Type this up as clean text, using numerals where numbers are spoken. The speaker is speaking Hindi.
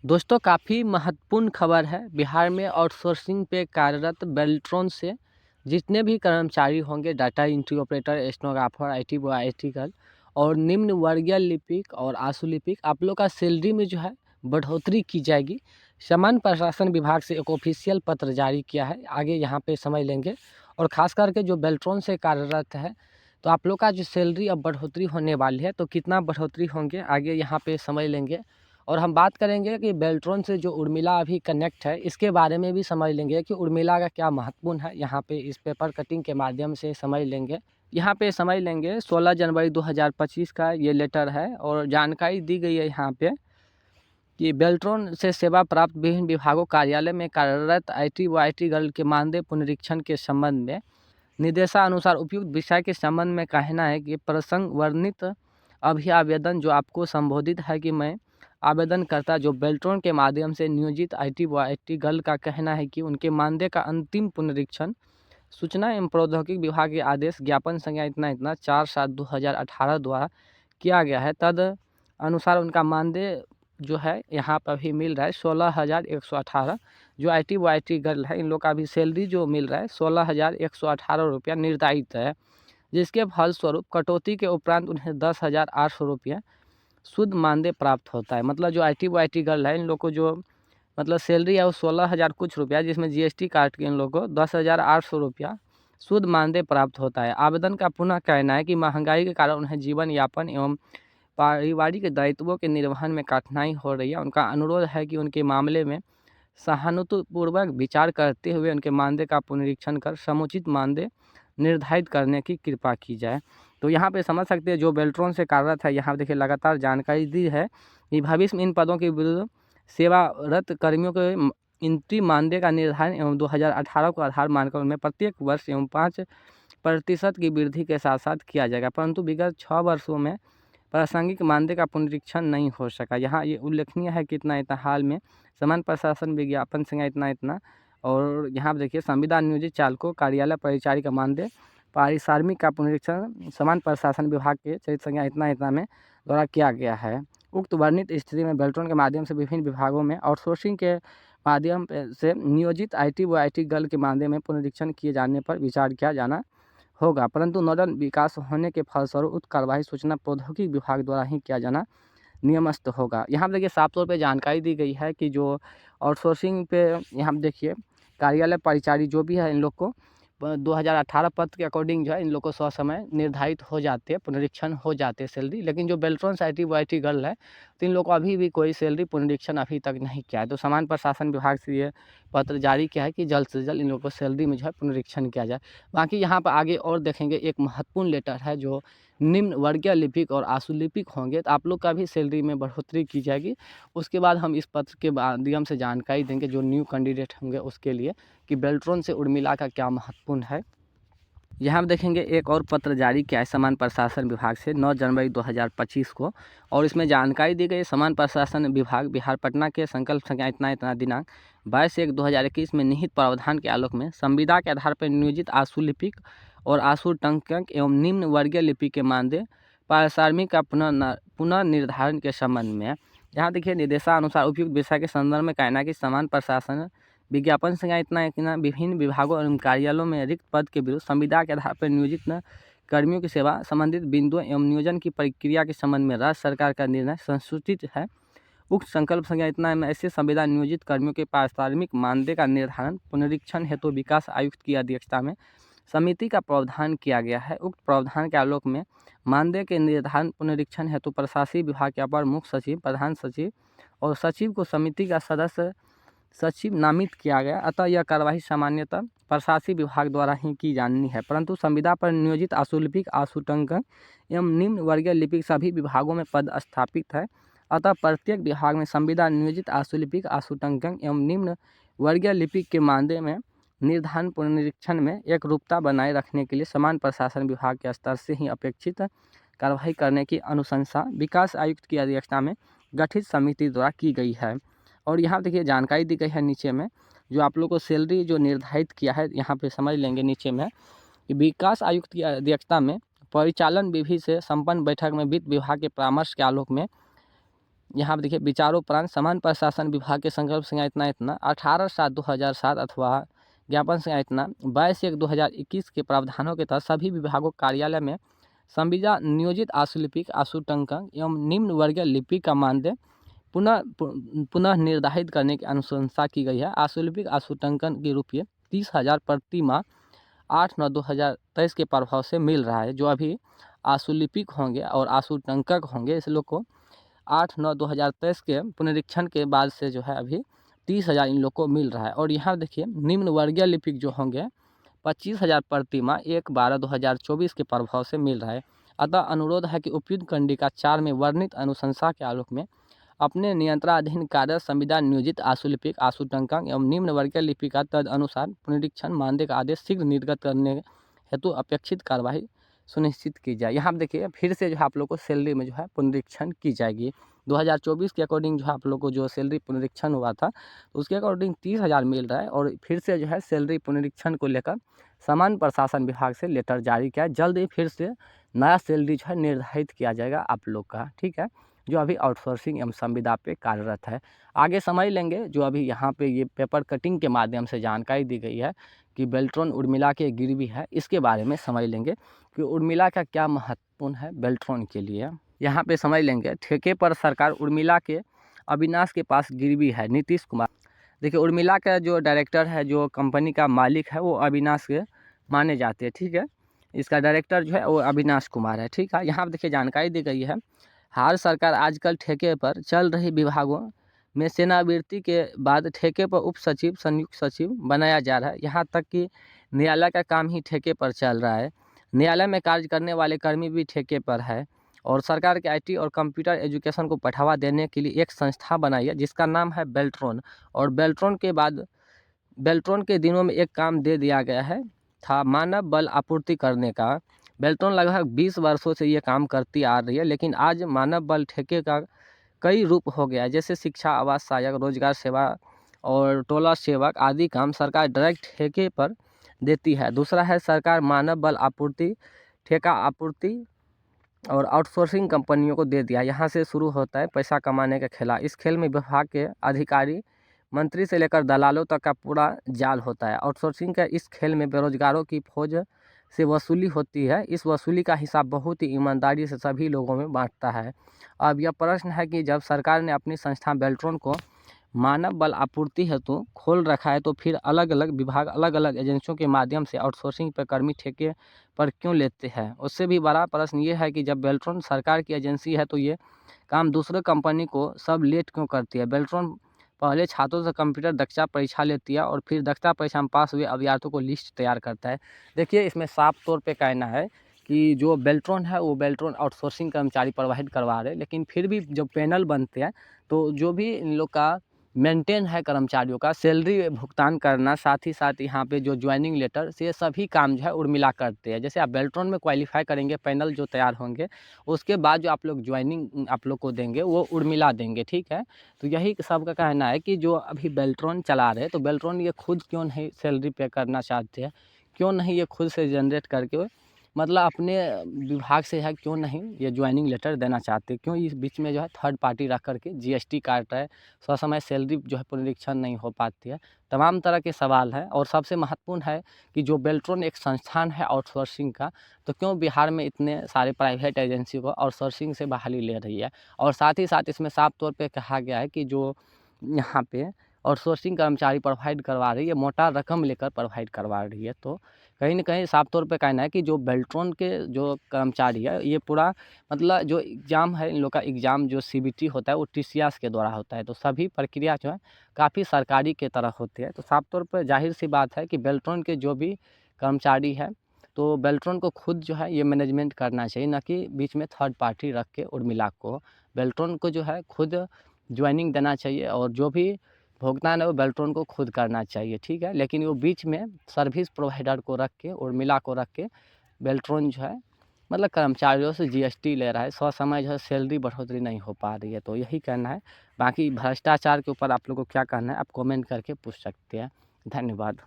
दोस्तों काफ़ी महत्वपूर्ण खबर है। बिहार में आउटसोर्सिंग पे कार्यरत बेल्ट्रॉन से जितने भी कर्मचारी होंगे, data entry operator, stenographer, IT boy, IT girl और निम्न वर्गीय लिपिक और आशु लिपिक, आप लोग का सैलरी में जो है बढ़ोतरी की जाएगी। सामान्य प्रशासन विभाग से एक ऑफिशियल पत्र जारी किया है, आगे यहाँ पे समझ लेंगे। और ख़ास करके जो बेल्ट्रॉन से कार्यरत है, तो आप लोग का जो सैलरी अब बढ़ोतरी होने वाली है, तो कितना बढ़ोतरी होंगे आगे यहाँ पे समझ लेंगे। और हम बात करेंगे कि बेल्ट्रॉन से जो उर्मिला अभी कनेक्ट है, इसके बारे में भी समझ लेंगे कि उर्मिला का क्या महत्वपूर्ण है। यहाँ पे इस पेपर कटिंग के माध्यम से समझ लेंगे। यहाँ पे समझ लेंगे 16 जनवरी 2025 का ये लेटर है और जानकारी दी गई है यहाँ पे कि बेल्ट्रॉन से सेवा प्राप्त विभिन्न विभागों कार्यालय में कार्यरत आईटी व आईटी गर्ल के मानदेय पुनरीक्षण के संबंध में निर्देशानुसार उपयुक्त विषय के संबंध में कहना है कि प्रसंग वर्णित अभी आवेदन जो आपको संबोधित है कि मैं आवेदनकर्ता जो बेल्ट्रॉन के माध्यम से नियोजित आईटी व आईटी गर्ल का कहना है कि उनके मानदेय का अंतिम पुनरीक्षण सूचना एवं प्रौद्योगिकी विभाग के आदेश ज्ञापन संख्या इतना इतना 4/7/2018 द्वारा किया गया है। तद अनुसार उनका मानदेय जो है यहाँ पर भी मिल रहा है 16,118। जो आईटी व आईटी गर्ल है, इन लोग का भी सैलरी जो मिल रहा है 16,118 रुपया निर्धारित है, जिसके फलस्वरूप कटौती के उपरांत उन्हें 10,800 रुपया शुद्ध मानदेय प्राप्त होता है। मतलब जो आईटी व आईटी गर्ल है, इन लोग को जो मतलब सैलरी है वो 16,000 कुछ रुपया, जिसमें जीएसटी काट के इन लोगों को 10,800 रुपया शुद्ध मानदेय प्राप्त होता है। आवेदन का पुनः कहना है कि महंगाई के कारण उन्हें जीवन यापन एवं पारिवारिक दायित्वों के निर्वहन में कठिनाई हो रही है। उनका अनुरोध है कि उनके मामले में सहानुभूतिपूर्वक विचार करते हुए उनके मानदेय का पुनरीक्षण कर समुचित मानदेय निर्धारित करने की कृपा की जाए। तो यहाँ पे समझ सकते हैं जो बेल्ट्रॉन से कार्यरत है, यहाँ देखिए लगातार जानकारी दी है कि भविष्य में इन पदों के विरुद्ध सेवारत कर्मियों के एंट्री मानदेय का निर्धारण एवं 2018 को आधार मानकर उनमें प्रत्येक वर्ष एवं 5% की वृद्धि के साथ साथ किया जाएगा, परंतु विगत 6 वर्षों में प्रासंगिक मानदेय का पुनरीक्षण नहीं हो सका। यहाँ ये उल्लेखनीय है कि इतना हाल में समान प्रशासन विज्ञापन संख्या इतना इतना और यहाँ पर देखिए संविदा नियोजित चालकों कार्यालय परिचारी का मानदेय पारिश्रमिक का पुनरीक्षण समान प्रशासन विभाग के चरित्र संख्या इतना इतना में द्वारा किया गया है। उक्त वर्णित स्थिति में बेल्ट्रॉन के माध्यम से विभिन्न विभागों में आउटसोर्सिंग के माध्यम से नियोजित आईटी व आईटी गर्ल के मानदेय में पुनरीक्षण किए जाने पर विचार किया जाना होगा, परंतु नोडल विकास होने के फलस्वरूप उक्त कार्रवाई सूचना प्रौद्योगिकी विभाग द्वारा ही किया जाना नियमस्त होगा। यहाँ पर देखिए साफ तौर पे जानकारी दी गई है कि जो आउटसोर्सिंग पे यहाँ पर देखिए कार्यालय परिचारी जो भी है, इन लोग को 2018 पद के अकॉर्डिंग जो है इन लोग को समय निर्धारित हो जाते हैं, पुनरीक्षण हो जाते हैं सैलरी। लेकिन जो बेल्ट्रॉन आईटी व आईटी गर्ल है, तो इन लोग को अभी भी कोई सैलरी पुनरीक्षण अभी तक नहीं किया है। तो समान प्रशासन विभाग से ये पत्र जारी किया है कि जल्द से जल्द इन लोग को सैलरी में जो है पुनरीक्षण किया जाए। बाकी यहाँ पर आगे और देखेंगे एक महत्वपूर्ण लेटर है जो निम्न वर्गीय लिपिक और आशु लिपिक होंगे, तो आप लोग का भी सैलरी में बढ़ोतरी की जाएगी। उसके बाद हम इस पत्र के माध्यम से जानकारी देंगे जो न्यू कैंडिडेट होंगे उसके लिए कि बेल्ट्रॉन से उर्मिला का क्या महत्वपूर्ण है। यहाँ देखेंगे एक और पत्र जारी किया है समान प्रशासन विभाग से 9 जनवरी 2025 को, और इसमें जानकारी दी गई समान प्रशासन विभाग बिहार पटना के संकल्प संख्या इतना इतना दिनांक 22/1/2021 में निहित प्रावधान के आलोक में संविदा के आधार पर नियोजित आशु लिपिक और आशु टंकक एवं निम्न वर्गीय लिपिक के मानदेय पारिश्रमिक का पुनर्निर्धारण के संबंध में यहाँ देखिए निर्देशानुसार उपयुक्त विषय के संदर्भ में कहना है कि समान प्रशासन विज्ञापन संख्या इतना विभिन्न विभागों एवं कार्यालयों में रिक्त पद के विरुद्ध संविदा के आधार पर नियोजित कर्मियों की सेवा संबंधित बिंदुओं एवं नियोजन की प्रक्रिया के संबंध में राज्य सरकार का निर्णय संसूचित है। उक्त संकल्प संख्या इतना में ऐसे संविदा नियोजित कर्मियों के पारिश्रमिक मानदेय का निर्धारण पुनरीक्षण हेतु विकास आयुक्त की अध्यक्षता में समिति का प्रावधान किया गया है। उक्त प्रावधान के आलोक में मानदेय के निर्धारण पुनरीक्षण हेतु प्रशासनिक विभाग के अपर मुख्य सचिव, प्रधान सचिव और सचिव को समिति का सदस्य सचिव नामित किया गया। अतः यह कार्यवाही सामान्यतः प्रशासनिक विभाग द्वारा ही की जानी है, परंतु संविदा पर नियोजित आशु लिपिक, आशु टंकक एवं निम्न वर्गीय लिपिक सभी विभागों में पद स्थापित है। अतः प्रत्येक विभाग में संविदा नियोजित आशु लिपिक, आशु टंकक एवं निम्न वर्गीय लिपिक के मानदेय में निर्धारण पुनरीक्षण में एक रूपता बनाए रखने के लिए समान प्रशासन विभाग के स्तर से ही अपेक्षित कार्रवाई करने की अनुशंसा विकास आयुक्त की अध्यक्षता में गठित समिति द्वारा की गई है। और यहाँ देखिए जानकारी दी गई है नीचे में जो आप लोग को सैलरी जो निर्धारित किया है, यहाँ पे समझ लेंगे नीचे में कि विकास आयुक्त की अध्यक्षता में परिचालन विधि से संपन्न बैठक में वित्त विभाग के परामर्श के आलोक में यहाँ पर देखिए विचारोपरांत समान प्रशासन विभाग के संकल्प संज्ञा इतना 18/7/2007 अथवा ज्ञापन संज्ञा इतना 22/1/2021 के प्रावधानों के तहत सभी विभागों कार्यालय में संविदा नियोजित आशुलिपिक आशुटंकन एवं निम्न वर्गीय लिपिक का मानदेय पुनः निर्धारित करने की अनुशंसा की गई है। आशुलिपिक आशुटंकन के रुपये 30,000 प्रति माह 8/9/2023 के प्रभाव से मिल रहा है। जो अभी आशुलिपिक होंगे और आशुटंकक होंगे इस लोग को 8/9/2023 के पुनरीक्षण के बाद से जो है अभी 30,000 इन लोग को मिल रहा है। और यहाँ देखिए निम्न वर्गीय लिपिक जो होंगे 25,000 प्रति माह 1/12/2024 के प्रभाव से मिल रहा है। अतः अनुरोध है कि उपयुक्त कंडिका 4 में वर्णित अनुशंसा के आलोक में अपने नियंत्रणाधीन कार्य संविदा नियोजित आशुलिपिक आशुटंकन एवं निम्न वर्गीय लिपिक का तद अनुसार पुनरीक्षण मानदेय का आदेश शीघ्र निर्गत करने हेतु अपेक्षित कार्यवाही सुनिश्चित की जाए। यहाँ देखिए फिर से जो है आप लोग को सैलरी में जो है पुनरीक्षण की जाएगी। 2024 के अकॉर्डिंग जो है आप लोग को जो सैलरी पुनरीक्षण हुआ था तो उसके अकॉर्डिंग 30,000 मिल रहा है। और फिर से जो है सैलरी पुनरीक्षण को लेकर समान प्रशासन विभाग से लेटर जारी किया है। जल्द ही फिर से नया सैलरी जो है निर्धारित किया जाएगा आप लोग का, ठीक है, जो अभी आउटसोर्सिंग एवं संविदा पे कार्यरत है। आगे समझ लेंगे जो अभी यहाँ पे ये पेपर कटिंग के माध्यम से जानकारी दी गई है कि बेल्ट्रॉन उर्मिला के गिरवी है, इसके बारे में समझ लेंगे कि उर्मिला का क्या महत्वपूर्ण है बेल्ट्रॉन के लिए। यहाँ पे समझ लेंगे ठेके पर सरकार उर्मिला के अविनाश के पास गिरवी है नीतीश कुमार। देखिए उर्मिला का जो डायरेक्टर है, जो कंपनी का मालिक है, वो अविनाश के माने जाते हैं, ठीक है। इसका डायरेक्टर जो है वो अविनाश कुमार है, ठीक है। यहाँ पर देखिए जानकारी दी गई है हाल सरकार आजकल ठेके पर चल रही विभागों में सेनावृत्ति के बाद ठेके पर उप सचिव संयुक्त सचिव बनाया जा रहा है। यहाँ तक कि न्यायालय का काम ही ठेके पर चल रहा है। न्यायालय में कार्य करने वाले कर्मी भी ठेके पर है। और सरकार के आईटी और कंप्यूटर एजुकेशन को बढ़ावा देने के लिए एक संस्था बनाई है जिसका नाम है बेल्ट्रॉन। और बेल्ट्रॉन के बाद बेल्ट्रॉन के दिनों में एक काम दे दिया गया है था मानव बल आपूर्ति करने का। बेल्ट्रॉन लगभग 20 वर्षों से ये काम करती आ रही है, लेकिन आज मानव बल ठेके का कई रूप हो गया है, जैसे शिक्षा, आवास सहायक, रोजगार सेवा और टोला सेवक आदि काम सरकार डायरेक्ट ठेके पर देती है। दूसरा है सरकार मानव बल आपूर्ति ठेका आपूर्ति और आउटसोर्सिंग कंपनियों को दे दिया। यहाँ से शुरू होता है पैसा कमाने का खेला। इस खेल में विभाग के अधिकारी मंत्री से लेकर दलालों तक का पूरा जाल होता है। आउटसोर्सिंग का इस खेल में बेरोजगारों की फौज से वसूली होती है। इस वसूली का हिसाब बहुत ही ईमानदारी से सभी लोगों में बांटता है। अब यह प्रश्न है कि जब सरकार ने अपनी संस्था बेल्ट्रॉन को मानव बल आपूर्ति हेतु खोल रखा है तो फिर अलग अलग विभाग अलग अलग एजेंसियों के माध्यम से आउटसोर्सिंग पर कर्मी ठेके पर क्यों लेते हैं। उससे भी बड़ा प्रश्न ये है कि जब बेल्ट्रॉन सरकार की एजेंसी है तो ये काम दूसरे कंपनी को सब लेट क्यों करती है। बेल्ट्रॉन पहले छात्रों से कंप्यूटर दक्षता परीक्षा लेती है और फिर दक्षता परीक्षा में पास हुए अभ्यर्थियों को लिस्ट तैयार करता है। देखिए इसमें साफ तौर पे कहना है कि जो बेल्ट्रॉन है वो बेल्ट्रॉन आउटसोर्सिंग कर्मचारी प्रोवाइड करवा रहे हैं, लेकिन फिर भी जब पैनल बनते हैं तो जो भी इन लोग का मेंटेन है कर्मचारियों का सैलरी भुगतान करना, साथ ही साथ यहाँ पे जो ज्वाइनिंग लेटर से सभी काम जो है उर्मिला करते हैं। जैसे आप बेल्ट्रॉन में क्वालिफाई करेंगे, पैनल जो तैयार होंगे, उसके बाद जो आप लोग ज्वाइनिंग आप लोग को देंगे वो उर्मिला देंगे, ठीक है। तो यही सबका कहना है कि जो अभी बेल्ट्रॉन चला रहे तो बेल्ट्रॉन ये खुद क्यों नहीं सैलरी पे करना चाहते हैं, क्यों नहीं ये खुद से जनरेट करके मतलब अपने विभाग से है क्यों नहीं ये ज्वाइनिंग लेटर देना चाहते, क्यों इस बीच में जो है थर्ड पार्टी रख करके जीएसटी काट रहा है, ससमय सैलरी जो है पुनरीक्षण नहीं हो पाती है। तमाम तरह के सवाल है। और सबसे महत्वपूर्ण है कि जो बेल्ट्रॉन एक संस्थान है आउटसोर्सिंग का, तो क्यों बिहार में इतने सारे प्राइवेट एजेंसी को आउटसोर्सिंग से बहाली ले रही है। और साथ ही साथ इसमें साफ तौर पर कहा गया है कि जो यहाँ पे आउटसोर्सिंग कर्मचारी प्रोवाइड करवा रही है, मोटा रकम लेकर प्रोवाइड करवा रही है। तो कहीं न कहीं साफ तौर पे कहना है कि जो बेल्ट्रॉन के जो कर्मचारी है ये पूरा मतलब जो एग्ज़ाम है, इन लोग का एग्ज़ाम जो सीबीटी होता है वो टीसीएस के द्वारा होता है। तो सभी प्रक्रिया जो है काफ़ी सरकारी के तरह होती है। तो साफ तौर पर ज़ाहिर-सी बात है कि बेल्ट्रॉन के जो भी कर्मचारी है तो बेल्ट्रॉन को खुद जो है ये मैनेजमेंट करना चाहिए, ना कि बीच में थर्ड पार्टी रख के उर्मिला को। बेल्ट्रॉन को जो है खुद ज्वाइनिंग देना चाहिए और जो भी भुगतान है वो बेल्ट्रॉन को खुद करना चाहिए, ठीक है। लेकिन वो बीच में सर्विस प्रोवाइडर को रख के उर्मिला को रख के बेल्ट्रॉन जो है मतलब कर्मचारियों से जीएसटी ले रहा है, ससमय जो है सैलरी बढ़ोतरी नहीं हो पा रही है। तो यही कहना है। बाकी भ्रष्टाचार के ऊपर आप लोग को क्या कहना है आप कमेंट करके पूछ सकते हैं। धन्यवाद।